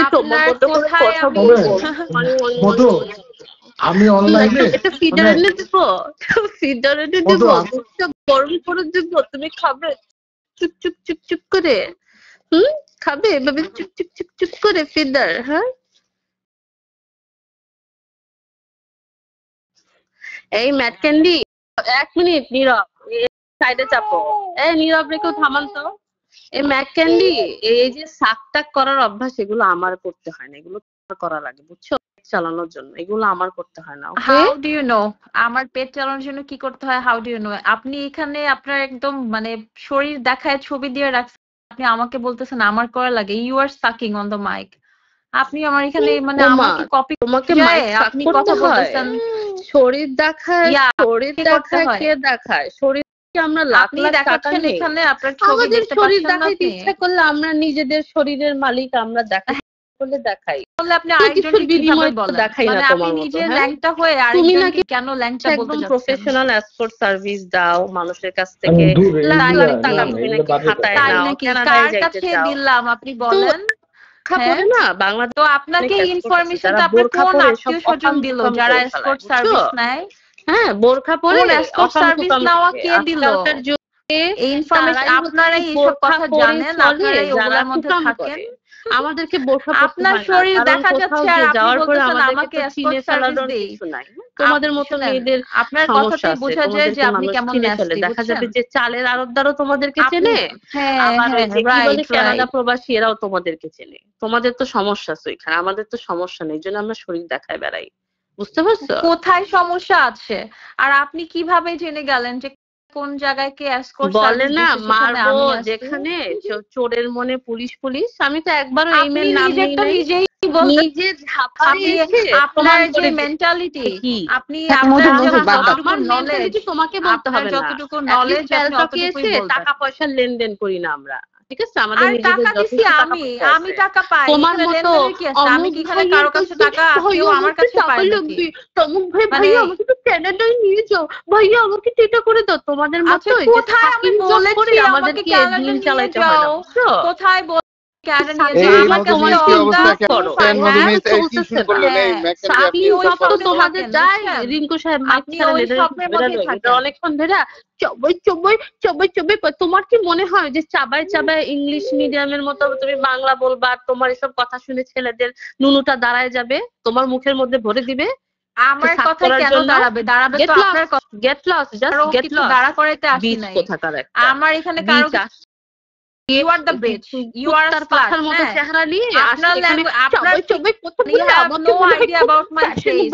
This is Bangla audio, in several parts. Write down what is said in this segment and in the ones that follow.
আপনার কোথায় আমি মধু আমি অনলাইনে এটা ফিডার এনে দিব, ফিডার এনে দিব, দুধটা গরম করে দিব, তুমি খাবে চুপ চুপ চুপ চুপ করে। খাবে এভাবে চুপ চুপ চুপ চুপ করে ফিডার? হ্যাঁ, এই ম্যাট ক্যান্ডি 1 মিনিট নীরব, সাইডে চাপো। এই নীরব রেখে থামান তো। এই ম্যাট ক্যান্ডি, এই যে শাক করার অভ্যাস, এগুলো আমার করতে হয় না, এগুলো করা লাগে বুঝছো, চালানোর জন্য। এগুলো আমার করতে হয় না। হাউ ডু ইউ নো আমার পেট চালানোর জন্য কি করতে হয়? How do you know? আপনি এখানে আপনার একদম মানে শরীর দেখায় ছবি দিয়ে রাখছেন, আপনি আমাকে বলতেছেন আমার করা লাগে। You are sucking on the mic. আপনি আমার এখানে মানে আমাকে কপি, তোমাকে মাইক আপনি কথা বলতেছেন। শরীর দেখায়, শরীর দেখায় কে দেখায়? শরীর আমরা লাখ লাখ টাকা নেই, এখানে আপনার ছবি দেখতে শরীর পাচ্ছেন না। দেখাইতে ইচ্ছা করলে আমরা নিজেদের শরীরের মালিক, আমরা দেখাই বলে দেখাই। বললে আপনি আরেকজনকে কিভাবে বলেন? দেখাই না মানে তোমার আপনি মতো। নিজে ল্যাংটা হয়ে আরেকজনকে কেন ল্যাংটা বলতে একদম যাচ্ছেন? প্রফেশনাল এসকর্ট সার্ভিস দাও মানুষের কাছ থেকে, লাখ লাখ টাকা তুমি নাকি খাতায় নাও, কার কাছে দিলাম আপনি বলেন? না বাংলাদেশ তো আপনাকে ইনফরমেশনটা আপনার কোন আত্মীয়-স্বজন দিল যারা এসকর্ট সার্ভিস নেয়? হ্যাঁ, বোরখা পরে এসকর্ট সার্ভিস নেওয়া কে দিল? এই ইনফরমেশন আপনারাই এইসব কথা জানেন, আপনারাই ওগুলোর মধ্যে থাকেন। আমাদেরকে বোরখা পরতে আপনার শরীর দেখা যাচ্ছে আর আপনি বলতেছেন আমাকে এসকর্ট সার্ভিস দেই। তোমাদের মতো মেয়েদের আপনার কথাতেই বোঝা যায় যে আপনি কেমন ন্যাস্টি। দেখা যাবে যে চালের আড়তদারও তোমাদেরকে চেনে, আবার কানাডা প্রবাসী এরাও তোমাদেরকে চেনে। তোমাদের তো সমস্যা আছে ওইখানে, আমাদের তো সমস্যা নেই, জন্য আমরা শরীর দেখায় বেড়াই। বুঝতে পারছো কোথায় সমস্যা আছে? আর আপনি কিভাবে জেনে গেলেন যে কোন জায়গায় কে এসকর্ট সার্ভিস বলে না মারবো যেখানে চোরের মনে পুলিশ পুলিশ? আমি তো একবারও এই মেয়ের নাম নিই নাই, নিজে ঝাঁপাইছে। আপনার যে মেন্টালিটি, আপনি আপনার যতটুকু নলেজ, তোমাকে বলতে হবে না, যতটুকু নলেজ আপনি অতটুকুই বলতে। টাকা পয়সা লেনদেন করি না আমরা, ঠিক আছে? আমাদের টাকা দিছি আমি টাকা পাই, তোমার মতো আমি কি এখানে কারো কাছে টাকা কেউ আমার কাছে পায় নাকি? তমুক ভাই ভাইয়া আমাকে তো কানাডায় নিয়ে যাও, ভাইয়া আমাকে এটা করে দাও। তোমাদের মতো কোথায় আমি বলেছি আমাদেরকে দিন চালাইতে হয় না, কোথায় অনেকক্ষণ ধরে তোমার কি মনে হয় যে চাবাই চাবাই ইংলিশ মিডিয়ামের মতো তুমি বাংলা বলবা, তোমার এসব কথা শুনে ছেলেদের নুনুটা দাঁড়ায় যাবে, তোমার মুখের মধ্যে ভরে দিবে? আমার কথা কেন দাঁড়াবে? দাঁড়াবে তো আপনার কথা। Get lost, just get lost. দাঁড়া করাইতে আসি নাই আমার এখানে কারো। You are the bitch. You are a slut. মতো চেহারা নিয়ে আপনার you have no idea about my face.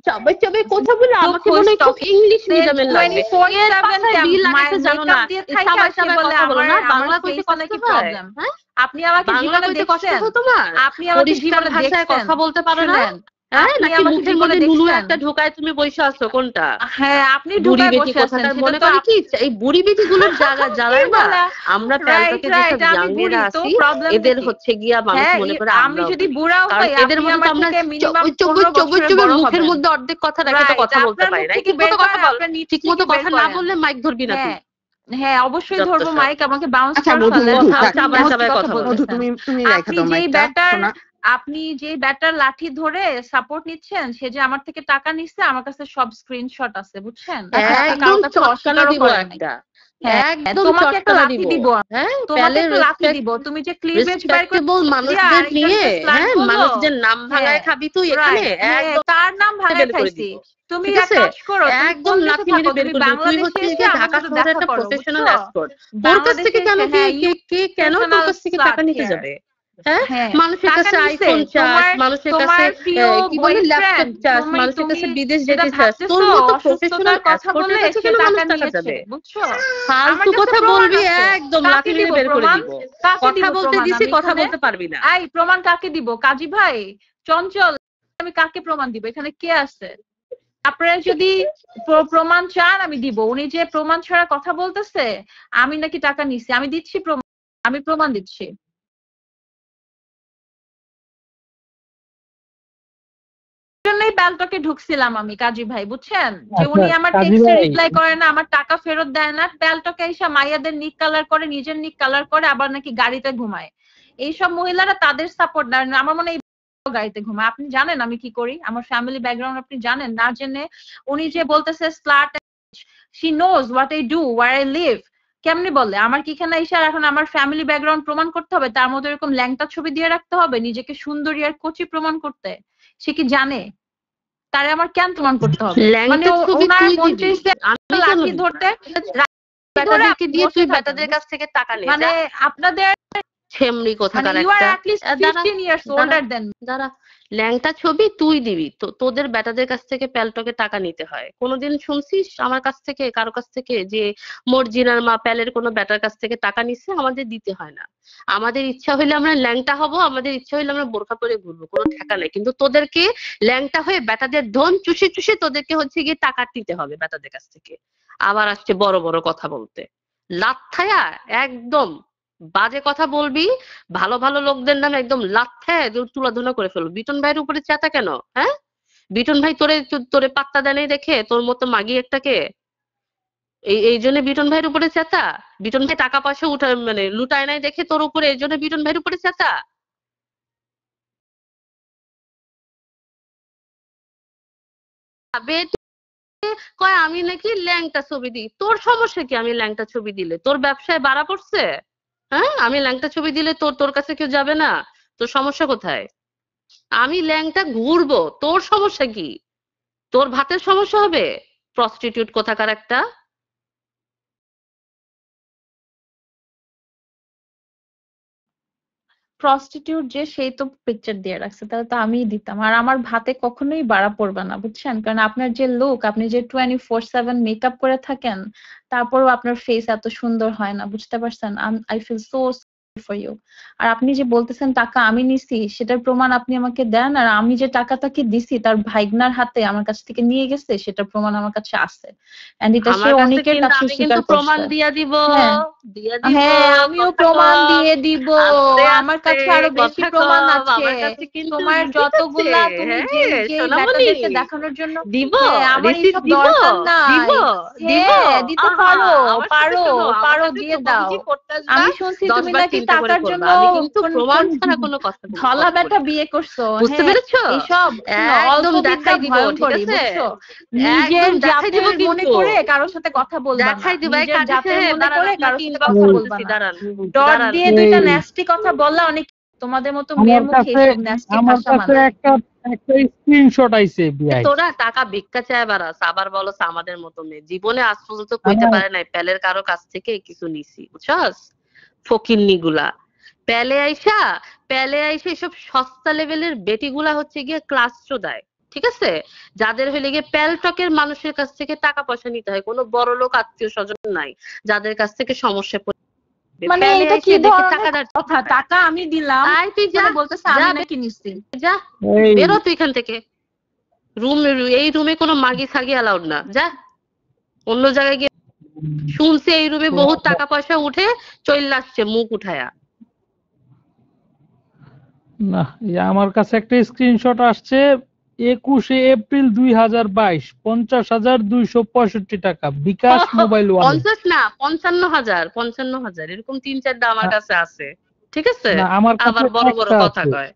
চাবাই চাবাই কথা বলে আমাকে মনে হয় ইংলিশ মিডিয়ামের লাগবে। 24/7 জানো না চাবাই চাবাই কথা বলো না, বাংলা কইতে কথা কি প্রবলেম? হ্যাঁ, আপনি আমাকে জীবনে দেখছেন? আপনি আমাকে জীবনে দেখছেন কথা বলতে পারো না? হ্যাঁ, নাকি মুখের মধ্যে নুনু একটা ঢোকায় তুমি বসে আছো? কোনটা? হ্যাঁ, আপনি ঢোকায় বসে আছেন। মনে করে কি এই বুড়ি বেটি গুলোর জায়গা জ্বালায় না আমরা প্যান্টকে যেসব জাঙ্গিরা আছি, এদের হচ্ছে গিয়া মানুষ মনে করে আমি যদি বুড়াও হই, এদের মধ্যে আমরা মিনিমাম 14 মুখের মধ্যে অর্ধেক কথা রাখে তো কথা বলতে পারি না। ঠিক মতো কথা বল, ঠিক মতো কথা না বললে মাইক ধরবি না তুই। হ্যাঁ, অবশ্যই ধরবো মাইক, আমাকে বাউন্স করে ফেলেন। আপনি যে ব্যাটার লাঠি ধরে সাপোর্ট নিচ্ছেন, সে যে আমার থেকে টাকা নিচ্ছে, আমার কাছে সব স্ক্রিনশট আছে, বুঝছেন? একদম চটকানা দিব একটা, একদম তোমাকে একটা লাঠি দিব, হ্যাঁ তোমাকে একটা লাঠি দিব। তুমি যে ক্লিভেজ বাইর করে মানুষদের নিয়ে, হ্যাঁ মানুষদের নাম ভাঙায় খাবি তুই এখানে? একদম কার নাম ভাঙায় খাইছি? তুমি এক কাজ করো, একদম লাঠি মেরে বের করে তুই হচ্ছে যে ঢাকা শহরের একটা প্রফেশনাল এসকর্ট। তোর কাছ থেকে কেন কে কেন তোর কাছ থেকে টাকা নিতে যাবে? মানুষের কাছে আইফোন চাস, মানুষের কাছে কি বলে ল্যাপটপ চাস, মানুষের কাছে বিদেশ যেতে চাস, তোর মতো প্রফেশনাল কথা বললে কেন মানুষ টাকা যাবে? বুঝছো? ফালতু কথা বলবি একদম লাঠি মেরে বের করে দিব। কথা বলতে দিছি, কথা বলতে পারবি না। এই প্রমাণ কাকে দিব? কাজী ভাই, চঞ্চল, আমি কাকে প্রমাণ দিব? এখানে কে আছে? আপনারা যদি প্রমাণ চান আমি দিব। উনি যে প্রমাণ ছাড়া কথা বলতেছে, আমি নাকি টাকা নিছি, আমি দিচ্ছি প্রমাণ, আমি প্রমাণ দিচ্ছি। জন্যই ব্যালটকে ঢুকছিলাম আমি, কাজী ভাই, বুঝছেন? যে উনি আমার টেক্সটে রিপ্লাই করে না, আমার টাকা ফেরত দেয় না, ব্যালটকে এসে মাইয়াদের নিক কালার করে, নিজের নিক কালার করে, আবার নাকি গাড়িতে ঘুমায়। এইসব মহিলারা তাদের সাপোর্ট না। আমার মনে হয় গাড়িতে ঘুমায়। আপনি জানেন আমি কি করি, আমার ফ্যামিলি ব্যাকগ্রাউন্ড আপনি জানেন না জেনে উনি যে বলতেছে slut, she knows what I do, where I live, কেমনে বলে? আমার কি এখানে এসে এখন আমার ফ্যামিলি ব্যাকগ্রাউন্ড প্রমাণ করতে হবে? তার মধ্যে এরকম ল্যাংটা ছবি দিয়ে রাখতে হবে নিজেকে সুন্দরী আর কচি প্রমাণ করতে? সে কি জানে? তারে আমার কেন প্রমাণ করতে হবে? মানে ওনার মন চাইছে লাঠি ধরতে, বেটাদেরকে দিয়ে তুই বেটাদের কাছ থেকে টাকা নে, মানে আপনাদের ছেমড়ি কোথাকার you are at least 15 years older than me. যারা ল্যাংটা ছবি তুই দিবি, তো তোদের বেটাদের কাছ থেকে প্যালটকে টাকা নিতে হয়? কোনোদিন শুনছিস আমার কাছ থেকে কারো কাছ থেকে যে মর্জিনার মা প্যালের কোনো বেটার কাছ থেকে টাকা নিচ্ছে? আমাদের দিতে হয় না। আমাদের ইচ্ছা হইলে আমরা ল্যাংটা হব, আমাদের ইচ্ছা হইলে আমরা বোরখা পরে ঘুরবো, কোনো ঠেকা নেই। কিন্তু তোদেরকে ল্যাংটা হয়ে বেটাদের ধন চুষে চুষে তোদেরকে হচ্ছে গিয়ে টাকা দিতে হবে বেটাদের কাছ থেকে। আবার আসছে বড় বড় কথা বলতে, লাথা একদম বাজে কথা বলবি, ভালো ভালো লোকদের নামে একদম লাথা তুলাধুলা করে ফেলবো। বিটন ভাইয়ের উপরে চেতা কেন? হ্যাঁ, বিটন ভাই তোরে পাত্তা দেয় নাই দেখে তোর মতো মাগি একটাকে, এই জন্য বিটন ভাইয়ের উপরে চেতা? বিটন ভাই টাকা পয়সা মানে লুটায় নাই দেখে তোর উপরে, এই জন্য বিটন ভাইয়ের উপরে চেতা? কয় আমি নাকি ল্যাংটা ছবি দিই। তোর সমস্যা কি আমি ল্যাংটা ছবি দিলে? তোর ব্যবসায় বাড়া পড়ছে? হ্যাঁ, আমি ল্যাংটা ছবি দিলে তোর কাছে কেউ যাবে না? তোর সমস্যা কোথায়? আমি ল্যাংটা ঘুরবো, তোর সমস্যা কি? তোর ভাতের সমস্যা হবে? প্রস্টিটিউট কোথাকার একটা। প্রস্টিটিউট যে সেই তো পিকচার দিয়ে রাখছে, তাহলে তো আমিই দিতাম। আর আমার ভাতে কখনোই বাড়া পড়বে না, বুঝছেন? কারণ আপনার যে লুক, আপনি যে 24/7 মেকআপ করে থাকেন, তারপরও আপনার ফেস এত সুন্দর হয় না, বুঝতে পারছেন? I feel so for you. আর আপনি যে বলতেছেন টাকা আমি নিছি, সেটার প্রমাণ আপনি আমাকে দেন। আর আমি যে টাকাটাকে দিছি তার ভাইগনার হাতে আমার কাছ থেকে নিয়ে গেছে, সেটার প্রমাণ আমার কাছে আছে। এন্ড এটা সে অনেকের কাছে স্বীকার করছে। প্রমাণ দিয়া দিব, হ্যাঁ আমিও প্রমাণ দিয়ে দিব। আমার কাছে আরো বেশি প্রমাণ আছে। তোমার যতগুলা তুমি যে বেটাদেরকে দেখানোর জন্য দিব, আমার এইসব দরকার নাই। দিতে পারো পারো পারো, দিয়ে দাও। আমি শুনছি তুমি নাকি টাকার জন্য প্রমাণ ছাড়া কোনো কথা ধলা বেটা বিয়ে করছো, বুঝতে পেরেছো? এইসব অল্প বিদ্যা ভয়ঙ্করী, বুঝছো? নিজের জাতের মনে করে কারোর সাথে কথা বলবা না, নিজের জাতের মনে করে কারোর সাথে কথা বলবা না। ডট দিয়ে দুইটা ন্যাস্টি কথা বললা অনেক, তোমাদের মতো মেয়ের মুখে এসব ন্যাস্টি ভাষা মানে। একটা স্ক্রিনশট আইছে বিআই, তোরা টাকা ভিক্ষা চায় বারাস, আবার বলছ আমাদের মতো মেয়ে। জীবনে আজ পর্যন্ত কইতে পারে নাই প্যালের কারো কাছ থেকে কিছু নিছি, বুঝছস? ফকিন্নি গুলা প্যালে আইসা এসব সস্তা লেভেলের বেটিগুলা হচ্ছে গিয়ে ক্লাস চোদায়, ঠিক আছে? যাদের হইলে গিয়ে প্যালটকের মানুষের কাছ থেকে টাকা পয়সা নিতে হয়, কোনো বড় লোক আত্মীয় স্বজন নাই যাদের কাছ থেকে সমস্যা মানে এটা কি ধরনের কথা? টাকা আমি দিলাম, তুই যা, বলতেছ আমি নাকি নিছি। যা বেরো তুই এখান থেকে। এই রুমে কোনো মাগি সাগি অ্যালাউড না, যা অন্য জায়গায় গিয়ে। শুনছি এই রুমে বহুত টাকা পয়সা উঠে চলে আসছে মুখ উঠায়া। না, আমার কাছে একটা স্ক্রিনশট আসছে 21 এপ্রিল 2022, 50,265 টাকা বিকাশ মোবাইল ওয়ালেট। 50 না 55,000 এরকম 3-4টা আমার কাছে আছে, ঠিক আছে? আমার আবার বড় বড় কথা কয়।